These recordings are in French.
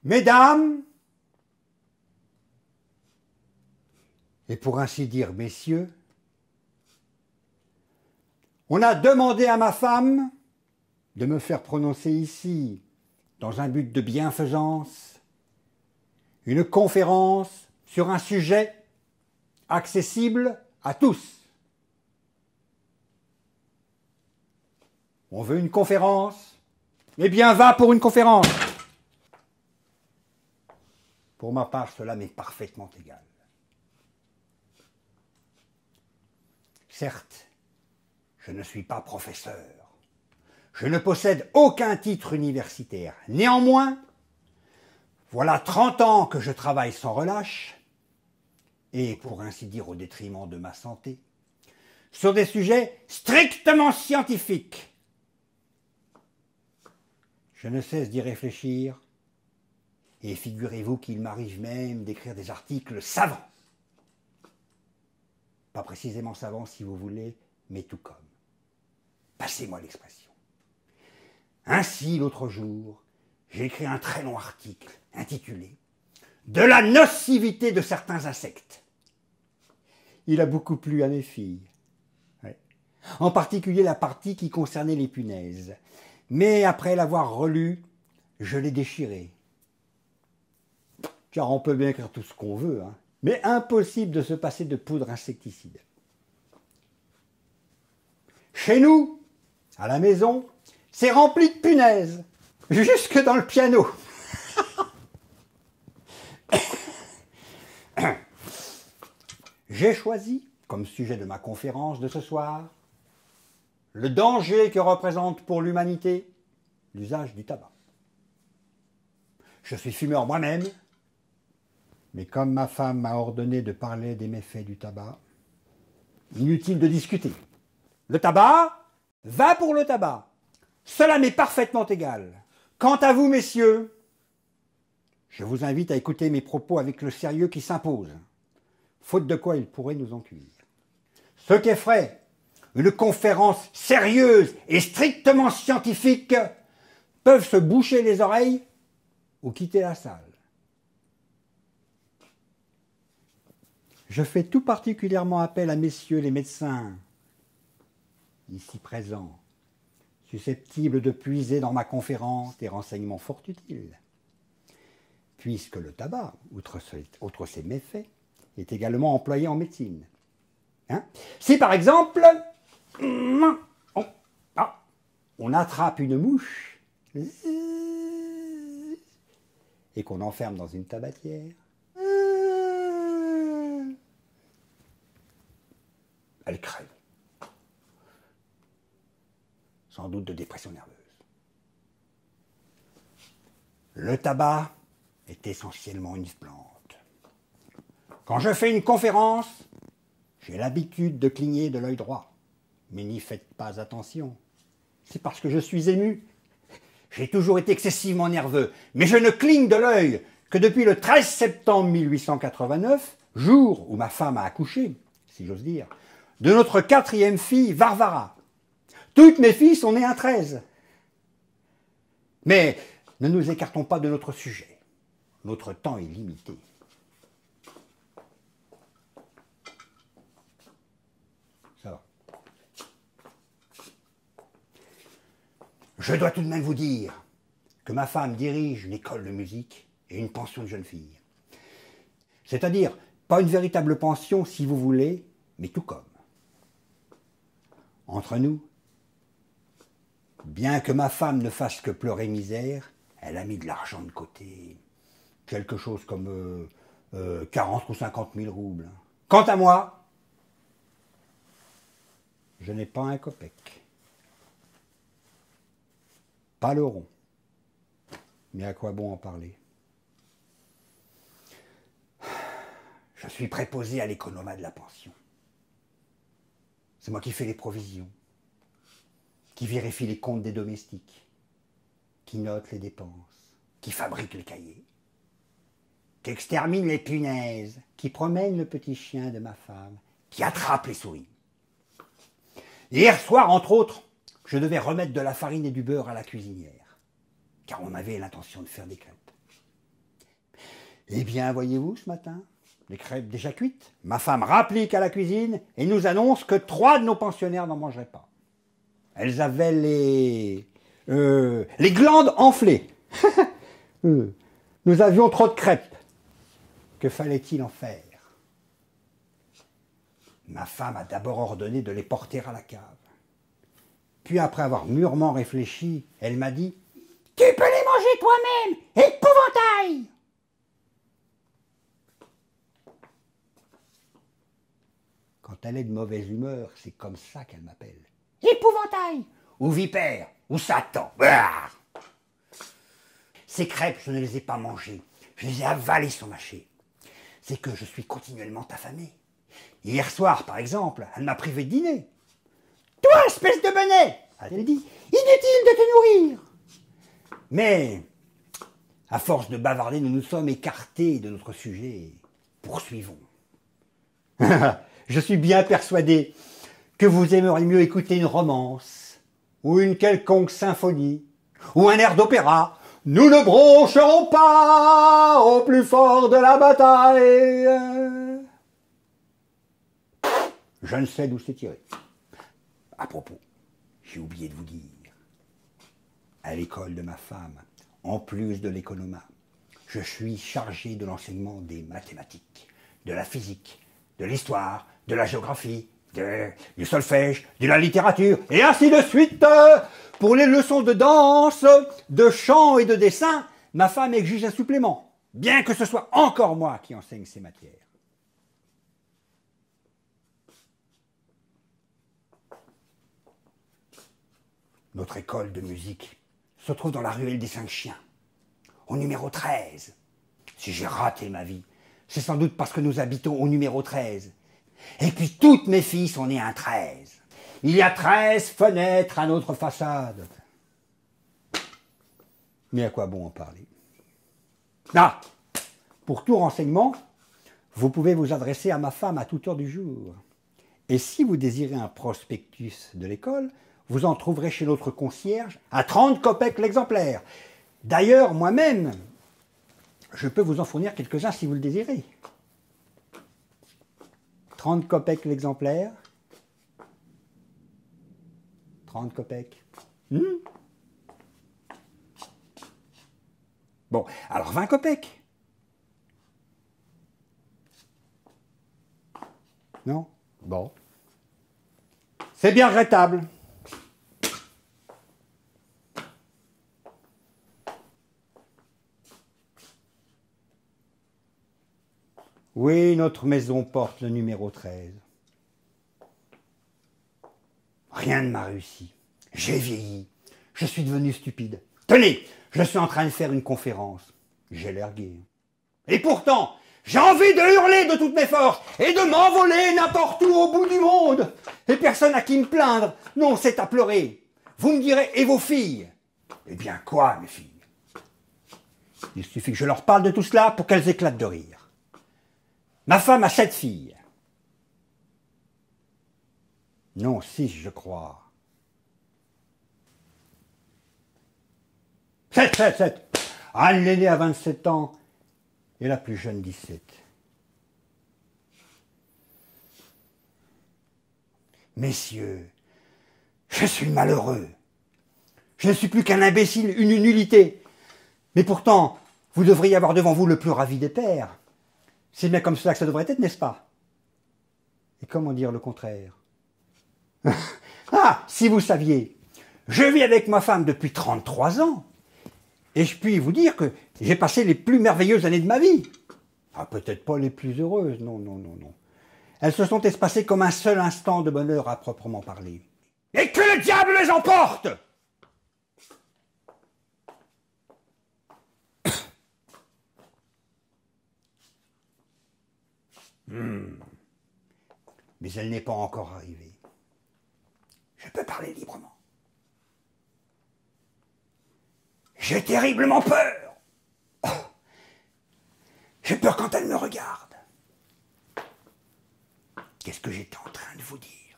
Mesdames, et pour ainsi dire messieurs, on a demandé à ma femme de me faire prononcer ici, dans un but de bienfaisance, une conférence sur un sujet accessible à tous. On veut une conférence? Eh bien, va pour une conférence! Pour ma part, cela m'est parfaitement égal. Certes, je ne suis pas professeur. Je ne possède aucun titre universitaire. Néanmoins, voilà 30 ans que je travaille sans relâche, et pour ainsi dire au détriment de ma santé, sur des sujets strictement scientifiques. Je ne cesse d'y réfléchir, et figurez-vous qu'il m'arrive même d'écrire des articles savants. Pas précisément savants si vous voulez, mais tout comme. Passez-moi l'expression. Ainsi, l'autre jour, j'ai écrit un très long article intitulé « De la nocivité de certains insectes ». Il a beaucoup plu à mes filles. Ouais. En particulier la partie qui concernait les punaises. Mais après l'avoir relu, je l'ai déchiré. Car on peut bien écrire tout ce qu'on veut, hein, mais impossible de se passer de poudre insecticide. Chez nous, à la maison, c'est rempli de punaises, jusque dans le piano. J'ai choisi, comme sujet de ma conférence de ce soir, le danger que représente pour l'humanité l'usage du tabac. Je suis fumeur moi-même, mais comme ma femme m'a ordonné de parler des méfaits du tabac, inutile de discuter. Le tabac va pour le tabac. Cela m'est parfaitement égal. Quant à vous, messieurs, je vous invite à écouter mes propos avec le sérieux qui s'impose, faute de quoi ils pourraient nous en cuire. Ce qu'effraie une conférence sérieuse et strictement scientifique peuvent se boucher les oreilles ou quitter la salle. Je fais tout particulièrement appel à messieurs les médecins, ici présents, susceptibles de puiser dans ma conférence des renseignements fort utiles, puisque le tabac, outre ses méfaits, est également employé en médecine. Hein? Si par exemple, on attrape une mouche et qu'on enferme dans une tabatière, elle crève. Sans doute de dépression nerveuse. Le tabac est essentiellement une plante. Quand je fais une conférence, j'ai l'habitude de cligner de l'œil droit. Mais n'y faites pas attention. C'est parce que je suis ému. J'ai toujours été excessivement nerveux. Mais je ne cligne de l'œil que depuis le 13 septembre 1889, jour où ma femme a accouché, si j'ose dire, de notre 4e fille, Varvara. Toutes mes filles sont nées un 13. Mais ne nous écartons pas de notre sujet. Notre temps est limité. Ça va. Je dois tout de même vous dire que ma femme dirige une école de musique et une pension de jeunes filles. C'est-à-dire, pas une véritable pension si vous voulez, mais tout comme. Entre nous, bien que ma femme ne fasse que pleurer misère, elle a mis de l'argent de côté. Quelque chose comme 40 ou 50 000 roubles. Quant à moi, Je n'ai pas un copec. Pas le rond. Mais à quoi bon en parler? Je suis préposé à l'économat de la pension. C'est moi qui fais les provisions, qui vérifie les comptes des domestiques, qui note les dépenses, qui fabrique les cahiers, qui extermine les punaises, qui promène le petit chien de ma femme, qui attrape les souris. Hier soir, entre autres, je devais remettre de la farine et du beurre à la cuisinière, car on avait l'intention de faire des crêpes. Eh bien, voyez-vous, ce matin, les crêpes déjà cuites, ma femme rapplique à la cuisine et nous annonce que 3 de nos pensionnaires n'en mangeraient pas. Elles avaient les glandes enflées. Nous avions trop de crêpes. Que fallait-il en faire? Ma femme a d'abord ordonné de les porter à la cave. Puis après avoir mûrement réfléchi, elle m'a dit « Tu peux les manger toi-même, épouvantail !» Quand elle est de mauvaise humeur, c'est comme ça qu'elle m'appelle. Épouvantail, ou vipère, ou Satan. Bah, ces crêpes, je ne les ai pas mangées, je les ai avalées sans mâcher. C'est que je suis continuellement affamé. Hier soir, par exemple, elle m'a privé de dîner. Toi, espèce de benet, a-t-elle dit, inutile de te nourrir. Mais, à force de bavarder, nous nous sommes écartés de notre sujet. Poursuivons. Je suis bien persuadé que vous aimeriez mieux écouter une romance, ou une quelconque symphonie, ou un air d'opéra. Nous ne broncherons pas au plus fort de la bataille. Je ne sais d'où c'est tiré. À propos, j'ai oublié de vous dire, à l'école de ma femme, en plus de l'économat, je suis chargé de l'enseignement des mathématiques, de la physique, de l'histoire, de la géographie, du solfège, de la littérature, et ainsi de suite. Pour les leçons de danse, de chant et de dessin, ma femme exige un supplément, bien que ce soit encore moi qui enseigne ces matières. Notre école de musique se trouve dans la ruelle des 5 chiens, au numéro 13. Si j'ai raté ma vie, c'est sans doute parce que nous habitons au numéro 13. Et puis toutes mes filles sont nées un 13. Il y a 13 fenêtres à notre façade. Mais à quoi bon en parler? Ah, pour tout renseignement, vous pouvez vous adresser à ma femme à toute heure du jour. Et si vous désirez un prospectus de l'école, vous en trouverez chez notre concierge à 30 kopecks l'exemplaire. D'ailleurs, moi-même, je peux vous en fournir quelques-uns si vous le désirez. 30 kopecks l'exemplaire. 30 kopecks. Bon, alors 20 kopecks. Non? Bon. C'est bien regrettable. Oui, notre maison porte le numéro 13. Rien ne m'a réussi. J'ai vieilli. Je suis devenu stupide. Tenez, je suis en train de faire une conférence. J'ai l'air gai. Et pourtant, j'ai envie de hurler de toutes mes forces et de m'envoler n'importe où au bout du monde. Et personne à qui me plaindre. Non, c'est à pleurer. Vous me direz, et vos filles? Eh bien, quoi, mes filles? Il suffit que je leur parle de tout cela pour qu'elles éclatent de rire. Ma femme a 7 filles. Non, 6, je crois. 7. Anne l'aînée a 27 ans et la plus jeune 17. Messieurs, je suis malheureux. Je ne suis plus qu'un imbécile, une nullité. Mais pourtant, vous devriez avoir devant vous le plus ravi des pères. C'est bien comme cela que ça devrait être, n'est-ce pas? Et comment dire le contraire? Ah, si vous saviez, je vis avec ma femme depuis 33 ans, et je puis vous dire que j'ai passé les plus merveilleuses années de ma vie. Ah, peut-être pas les plus heureuses, non. Elles se sont espacées comme un seul instant de bonheur à proprement parler. Et que le diable les emporte! Mais elle n'est pas encore arrivée. Je peux parler librement. J'ai terriblement peur. Oh. J'ai peur quand elle me regarde. Qu'est-ce que j'étais en train de vous dire?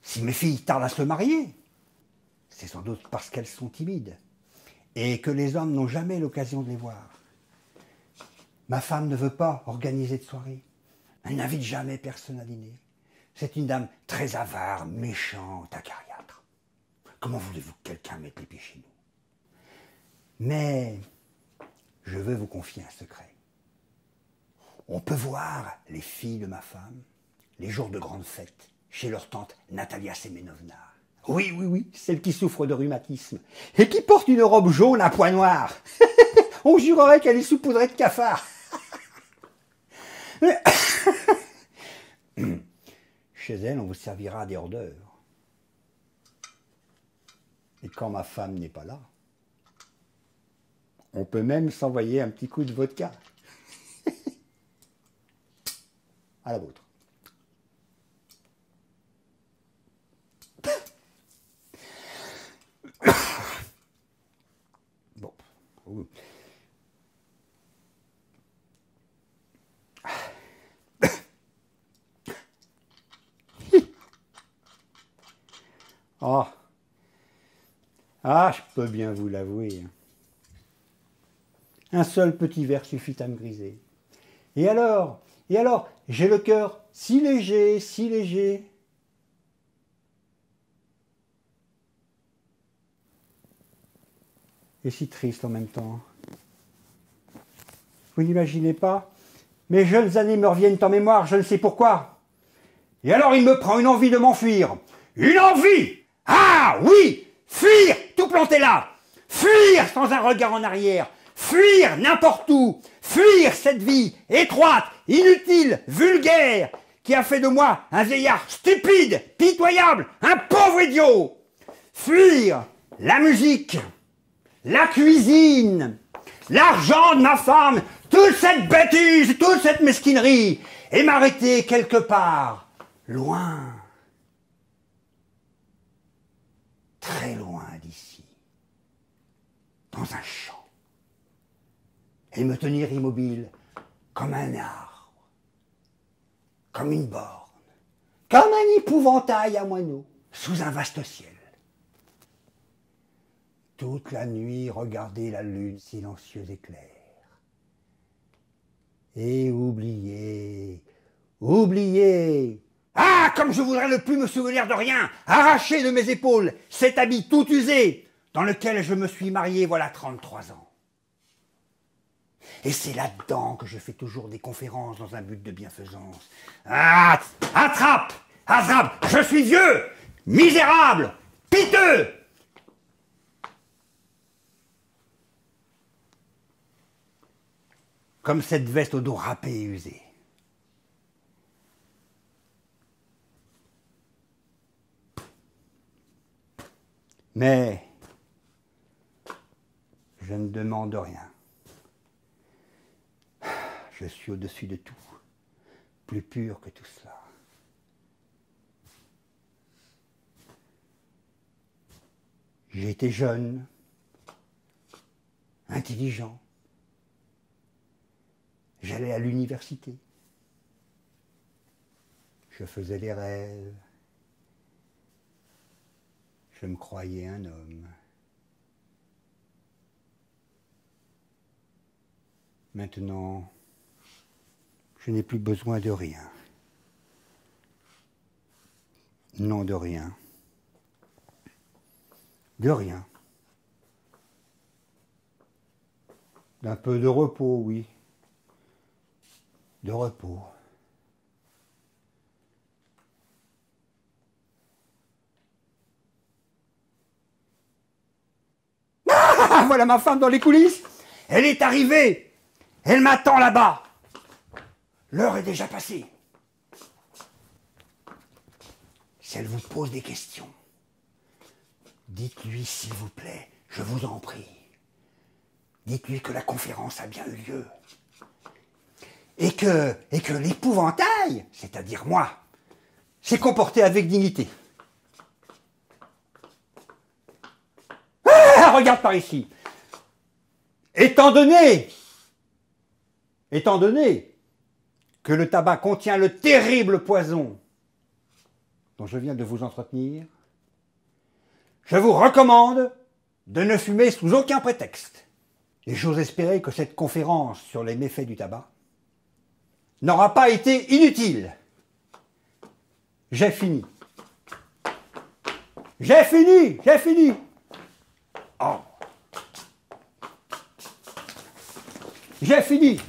Si mes filles tardent à se marier, c'est sans doute parce qu'elles sont timides et que les hommes n'ont jamais l'occasion de les voir. Ma femme ne veut pas organiser de soirée. Elle n'invite jamais personne à dîner. C'est une dame très avare, méchante, acariâtre. Comment voulez-vous que quelqu'un mette les pieds chez nous? Mais je veux vous confier un secret. On peut voir les filles de ma femme les jours de grandes fêtes chez leur tante Natalia Semenovna. Oui, oui, oui, celle qui souffre de rhumatisme et qui porte une robe jaune à pois noirs. On jurerait qu'elle est saupoudrée de cafards. Chez elle, on vous servira des hors d'œuvre. Et quand ma femme n'est pas là, on peut même s'envoyer un petit coup de vodka. À la vôtre. Bon. Oh. Ah, je peux bien vous l'avouer. Un seul petit verre suffit à me griser. Et alors, j'ai le cœur si léger, si léger. Et si triste en même temps. Vous n'imaginez pas? Mes jeunes années me reviennent en mémoire, je ne sais pourquoi. Et alors il me prend une envie de m'enfuir. Une envie! Ah oui! Fuir, tout planté là! Fuir sans un regard en arrière! Fuir n'importe où! Fuir cette vie étroite, inutile, vulgaire, qui a fait de moi un vieillard stupide, pitoyable, un pauvre idiot! Fuir la musique, la cuisine, l'argent de ma femme, toute cette bêtise, toute cette mesquinerie, et m'arrêter quelque part, loin, très loin d'ici, dans un champ, et me tenir immobile comme un arbre, comme une borne, comme un épouvantail à moineaux, sous un vaste ciel. Toute la nuit, regarder la lune silencieuse et claire. Et oublier, oublier. Ah, comme je voudrais ne plus me souvenir de rien, arracher de mes épaules cet habit tout usé dans lequel je me suis marié voilà 33 ans. Et c'est là-dedans que je fais toujours des conférences dans un but de bienfaisance. Ah, attrape, attrape, je suis vieux, misérable, piteux. Comme cette veste au dos râpé et usé. Mais je ne demande rien. Je suis au-dessus de tout, plus pur que tout cela. J'ai été jeune, intelligent. J'allais à l'université. Je faisais des rêves. Je me croyais un homme. Maintenant, je n'ai plus besoin de rien. Non, de rien. De rien. D'un peu de repos, oui. De repos. Ah, voilà ma femme dans les coulisses. Elle est arrivée. Elle m'attend là-bas. L'heure est déjà passée. Si elle vous pose des questions, dites-lui s'il vous plaît, je vous en prie. Dites-lui que la conférence a bien eu lieu. Et que l'épouvantail, c'est-à-dire moi, s'est comporté avec dignité. Ah, regarde par ici. Étant donné que le tabac contient le terrible poison dont je viens de vous entretenir, je vous recommande de ne fumer sous aucun prétexte. Et j'ose espérer que cette conférence sur les méfaits du tabac n'aura pas été inutile. J'ai fini. J'ai fini. Oh. J'ai fini.